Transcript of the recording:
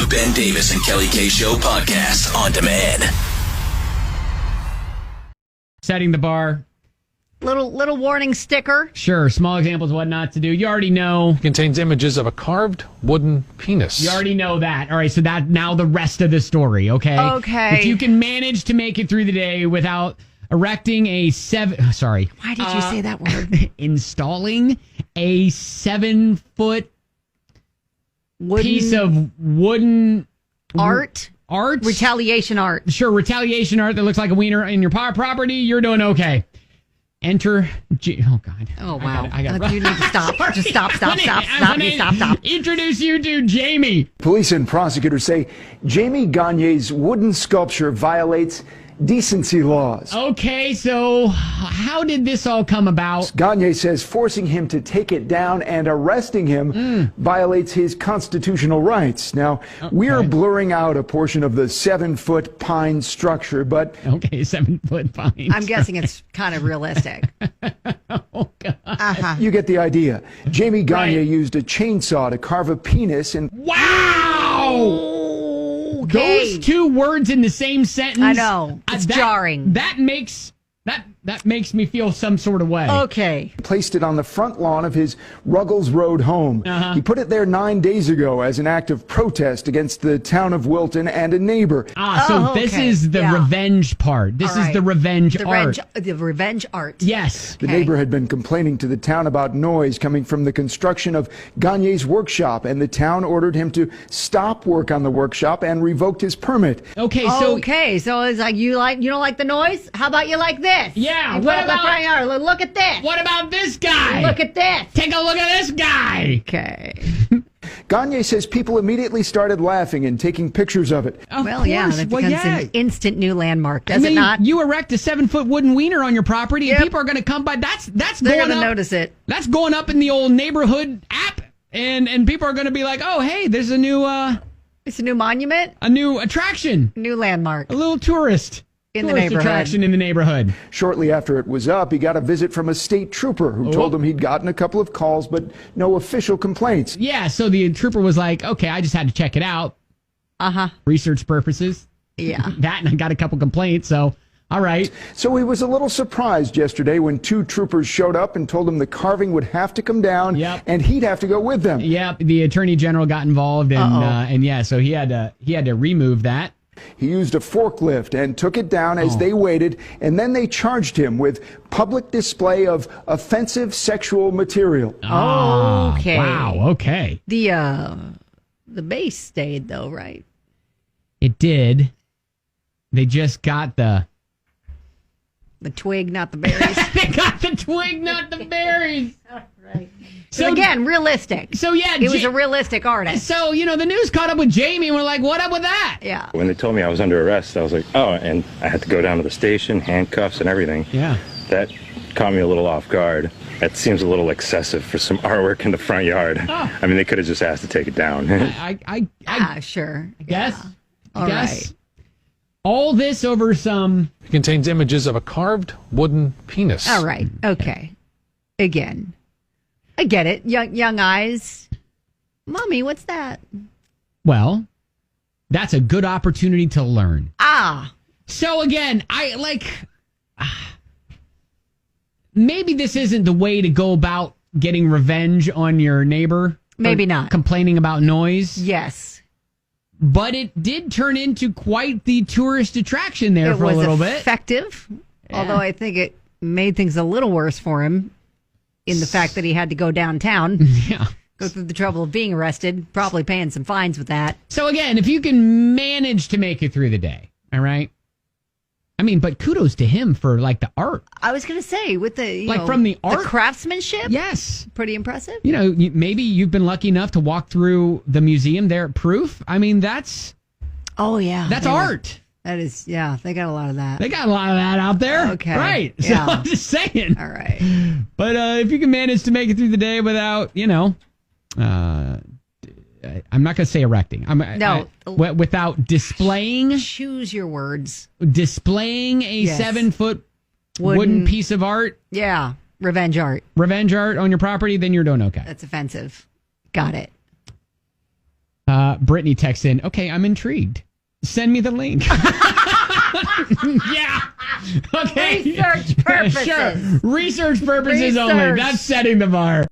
The Ben Davis and Kelly K Show podcast on demand. Setting the bar. Little warning sticker. Sure, small examples of what not to do. You already know. It contains images of a carved wooden penis. You already know that. All right, so that now the rest of the story, okay? Okay. If you can manage to make it through the day without erecting a Why did you say that word? Installing a 7-foot piece of wooden art. Art? Retaliation art. Sure, retaliation art that looks like a wiener in your property, you're doing okay. Enter. Oh, God. Oh, wow. I gotta you need to stop. Just stop. Stop. Introduce you to Jamie. Police and prosecutors say Jamie Gagne's wooden sculpture violates decency laws. Okay, so how did this all come about? Gagne says forcing him to take it down and arresting him violates his constitutional rights. Now, we're blurring out a portion of the 7-foot pine structure, but... Okay, 7-foot pine. I'm guessing it's kind of realistic. Oh, God. You get the idea. Jamie Gagne used a chainsaw to carve a penis and... Wow! Okay. Those two words in the same sentence. I know. It's jarring. That makes me feel some sort of way. Okay. placed it on the front lawn of his Ruggles Road home. He put it there 9 days ago as an act of protest against the town of Wilton and a neighbor. This is the revenge part. This is the revenge art. The revenge art. Yes. The neighbor had been complaining to the town about noise coming from the construction of Gagne's workshop, and the town ordered him to stop work on the workshop and revoked his permit. Okay, so it's like you don't like the noise? How about you like this? Yeah, what about look at this? What about this guy? Look at this. Take a look at this guy. Okay. Gagne says people immediately started laughing and taking pictures of it. That becomes an instant new landmark, does it not? You erect a 7-foot wooden wiener on your property, and people are going to come by. They're going to notice it. That's going up in the old neighborhood app, and people are going to be like, "Oh, hey, there's a new it's a new monument, a new attraction, new landmark, a little tourist attraction in the neighborhood." Shortly after it was up, he got a visit from a state trooper who told him he'd gotten a couple of calls, but no official complaints. Yeah, so the trooper was like, "Okay, I just had to check it out. Research purposes." Yeah. That, and I got a couple complaints, so all right. So he was a little surprised yesterday when 2 troopers showed up and told him the carving would have to come down and he'd have to go with them. Yep, the attorney general got involved, and so he had to remove that. He used a forklift and took it down as they waited, and then they charged him with public display of offensive sexual material. Okay. Wow, okay. The base stayed, though, right? It did. They just got the twig, not the berries. They got the twig, not the berries. Right. So again, realistic. So yeah, he was a realistic artist. So the news caught up with Jamie, and we're like, "What up with that?" Yeah. When they told me I was under arrest, I was like, "Oh," and I had to go down to the station, handcuffs and everything. Yeah. That caught me a little off guard. That seems a little excessive for some artwork in the front yard. I mean, they could have just asked to take it down. Sure. Guess. All right. All this over some... It contains images of a carved wooden penis. All right. Okay. Again. I get it. Young eyes. Mommy, what's that? Well, that's a good opportunity to learn. So again, maybe this isn't the way to go about getting revenge on your neighbor. Maybe not. Complaining about noise. Yes. But it did turn into quite the tourist attraction there for a little bit. It was effective, although I think it made things a little worse for him in the fact that he had to go downtown. Yeah. Go through the trouble of being arrested, probably paying some fines with that. So again, if you can manage to make it through the day, all right? I mean, but kudos to him for the art. I was going to say, with the from the art, the craftsmanship. Yes, pretty impressive. Maybe you've been lucky enough to walk through the museum there at Proof. I mean, that's that's art. That is, yeah. They got a lot of that. They got a lot of that out there. Okay, right. Yeah. So I'm just saying. All right. But if you can manage to make it through the day without, I'm not going to say erecting. Without displaying. Choose your words. Displaying a 7-foot wooden piece of art. Yeah. Revenge art. Revenge art on your property, then you're doing okay. That's offensive. Got it. Brittany texts in, okay, I'm intrigued. Send me the link. Yeah. Okay. Research purposes. Sure. Research purposes only. That's setting the bar.